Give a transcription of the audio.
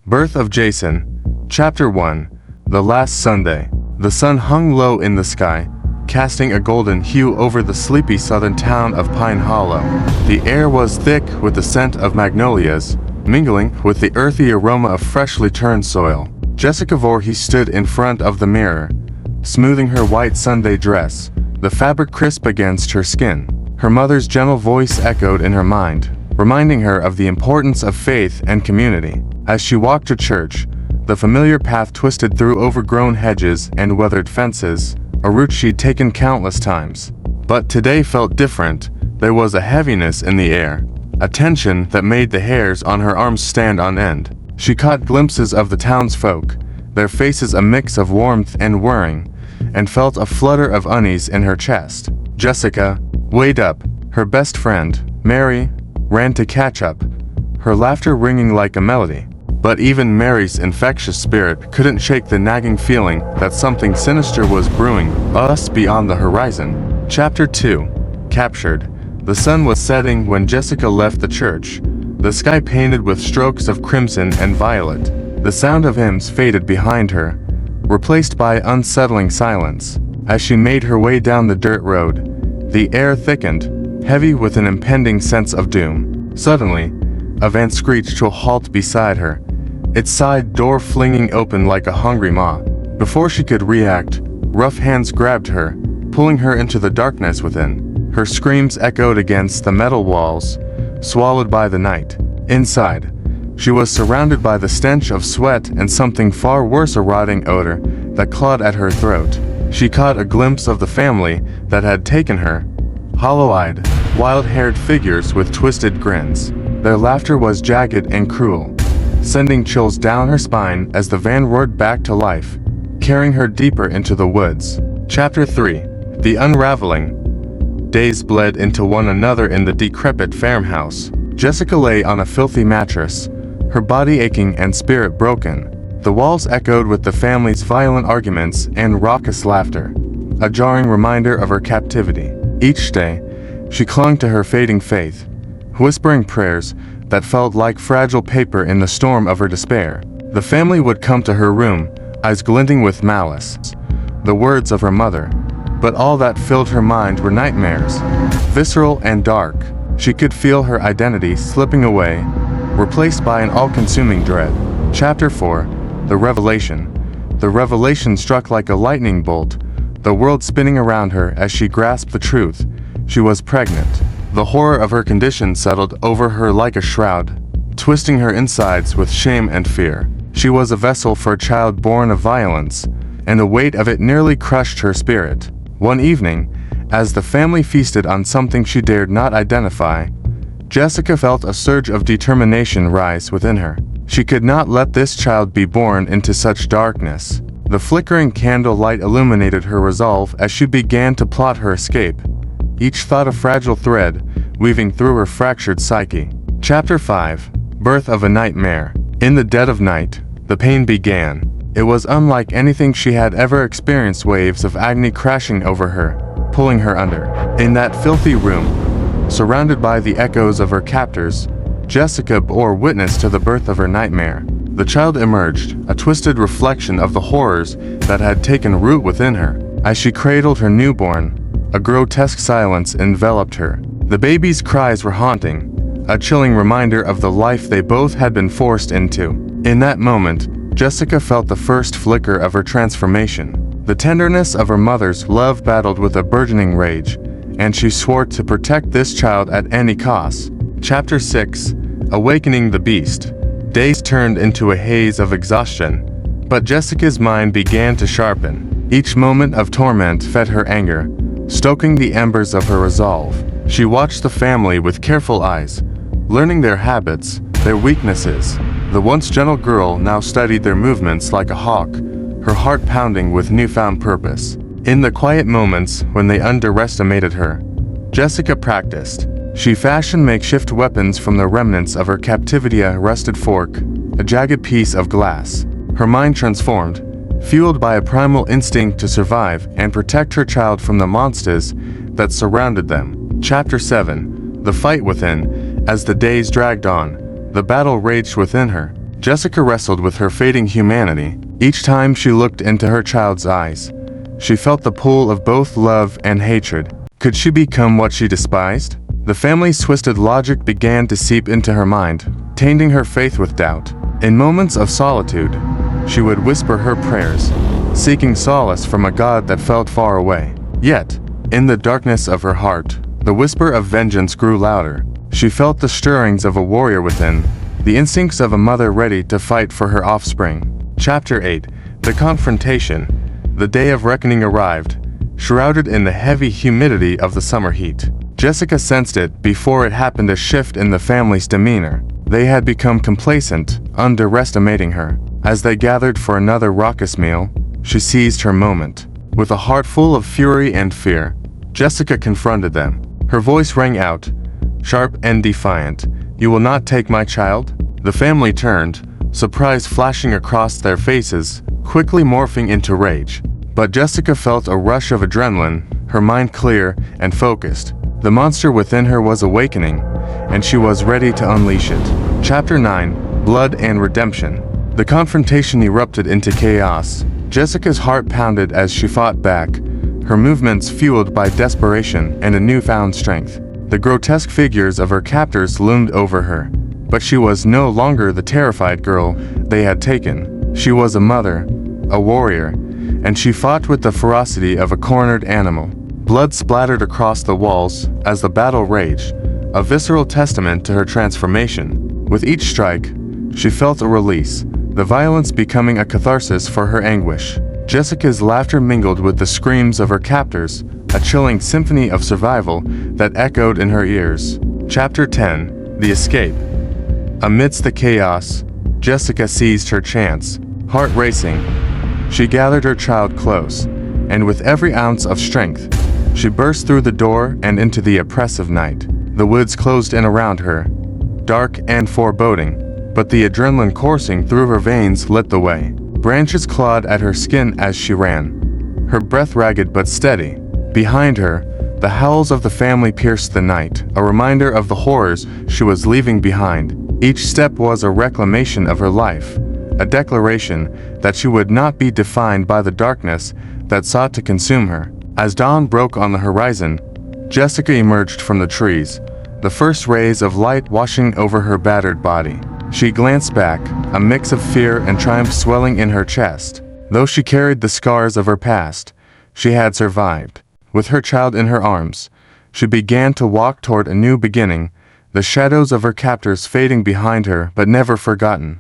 Birth of Jason. Chapter 1. The Last Sunday. The sun hung low in the sky, casting a golden hue over the sleepy southern town of Pine Hollow. The air was thick with the scent of magnolias, mingling with the earthy aroma of freshly turned soil. Jessica Voorhees stood in front of the mirror, smoothing her white Sunday dress, the fabric crisp against her skin. Her mother's gentle voice echoed in her mind, reminding her of the importance of faith and community. As she walked to church, the familiar path twisted through overgrown hedges and weathered fences, a route she'd taken countless times. But today felt different. There was a heaviness in the air, a tension that made the hairs on her arms stand on end. She caught glimpses of the townsfolk, their faces a mix of warmth and worrying, and felt a flutter of unease in her chest. Jessica, wait up. Her best friend, Mary, ran to catch up, her laughter ringing like a melody. But even Mary's infectious spirit couldn't shake the nagging feeling that something sinister was brewing us beyond the horizon. Chapter 2. Captured. The sun was setting when Jessica left the church, the sky painted with strokes of crimson and violet. The sound of hymns faded behind her, replaced by unsettling silence. As she made her way down the dirt road, the air thickened, heavy with an impending sense of doom. Suddenly, a van screeched to a halt beside her, its side door flinging open like a hungry maw. Before she could react, rough hands grabbed her, pulling her into the darkness within. Her screams echoed against the metal walls, swallowed by the night. Inside, she was surrounded by the stench of sweat and something far worse, a rotting odor that clawed at her throat. She caught a glimpse of the family that had taken her, hollow-eyed, wild-haired figures with twisted grins. Their laughter was jagged and cruel, sending chills down her spine as the van roared back to life, carrying her deeper into the woods. Chapter 3. The Unraveling. Days bled into one another in the decrepit farmhouse. Jessica lay on a filthy mattress, her body aching and spirit broken. The walls echoed with the family's violent arguments and raucous laughter, a jarring reminder of her captivity. Each day, she clung to her fading faith, whispering prayers that felt like fragile paper in the storm of her despair. The family would come to her room, eyes glinting with malice, the words of her mother, but all that filled her mind were nightmares, visceral and dark. She could feel her identity slipping away, replaced by an all-consuming dread. Chapter 4. The Revelation. The revelation struck like a lightning bolt, the world spinning around her as she grasped the truth. She was pregnant. The horror of her condition settled over her like a shroud, twisting her insides with shame and fear. She was a vessel for a child born of violence, and the weight of it nearly crushed her spirit. One evening, as the family feasted on something she dared not identify, Jessica felt a surge of determination rise within her. She could not let this child be born into such darkness. The flickering candle light illuminated her resolve as she began to plot her escape, each thought a fragile thread weaving through her fractured psyche. Chapter 5. Birth of a Nightmare. In the dead of night, the pain began. It was unlike anything she had ever experienced, waves of agony crashing over her, pulling her under. In that filthy room, surrounded by the echoes of her captors, Jessica bore witness to the birth of her nightmare. The child emerged, a twisted reflection of the horrors that had taken root within her. As she cradled her newborn, a grotesque silence enveloped her. The baby's cries were haunting, a chilling reminder of the life they both had been forced into. In that moment, Jessica felt the first flicker of her transformation. The tenderness of her mother's love battled with a burgeoning rage, and she swore to protect this child at any cost. Chapter 6. Awakening the Beast. Days turned into a haze of exhaustion, but Jessica's mind began to sharpen. Each moment of torment fed her anger, stoking the embers of her resolve. She watched the family with careful eyes, learning their habits, their weaknesses. The once gentle girl now studied their movements like a hawk, her heart pounding with newfound purpose. In the quiet moments when they underestimated her, Jessica practiced. She fashioned makeshift weapons from the remnants of her captivity, a rusted fork, a jagged piece of glass. Her mind transformed, fueled by a primal instinct to survive and protect her child from the monsters that surrounded them. Chapter 7. The Fight Within. As the days dragged on, the battle raged within her. Jessica wrestled with her fading humanity. Each time she looked into her child's eyes, she felt the pull of both love and hatred. Could she become what she despised? The family's twisted logic began to seep into her mind, tainting her faith with doubt. In moments of solitude, she would whisper her prayers, seeking solace from a God that felt far away. Yet, in the darkness of her heart, the whisper of vengeance grew louder. She felt the stirrings of a warrior within, the instincts of a mother ready to fight for her offspring. Chapter 8. The Confrontation. The day of reckoning arrived, shrouded in the heavy humidity of the summer heat. Jessica sensed it before it happened, a shift in the family's demeanor. They had become complacent, underestimating her. As they gathered for another raucous meal, she seized her moment. With a heart full of fury and fear, Jessica confronted them. Her voice rang out, sharp and defiant. "You will not take my child?" The family turned, surprise flashing across their faces, quickly morphing into rage. But Jessica felt a rush of adrenaline, her mind clear and focused. The monster within her was awakening, and she was ready to unleash it. Chapter 9. Blood and Redemption. The confrontation erupted into chaos. Jessica's heart pounded as she fought back, her movements fueled by desperation and a newfound strength. The grotesque figures of her captors loomed over her, but she was no longer the terrified girl they had taken. She was a mother, a warrior, and she fought with the ferocity of a cornered animal. Blood splattered across the walls as the battle raged, a visceral testament to her transformation. With each strike, she felt a release, the violence becoming a catharsis for her anguish. Jessica's laughter mingled with the screams of her captors, a chilling symphony of survival that echoed in her ears. Chapter 10. The Escape. Amidst the chaos, Jessica seized her chance. Heart racing, she gathered her child close, and with every ounce of strength, she burst through the door and into the oppressive night. The woods closed in around her, dark and foreboding, but the adrenaline coursing through her veins lit the way. Branches clawed at her skin as she ran, her breath ragged but steady. Behind her, the howls of the family pierced the night, a reminder of the horrors she was leaving behind. Each step was a reclamation of her life, a declaration that she would not be defined by the darkness that sought to consume her. As dawn broke on the horizon, Jessica emerged from the trees, the first rays of light washing over her battered body. She glanced back, a mix of fear and triumph swelling in her chest. Though she carried the scars of her past, she had survived. With her child in her arms, she began to walk toward a new beginning, the shadows of her captors fading behind her but never forgotten.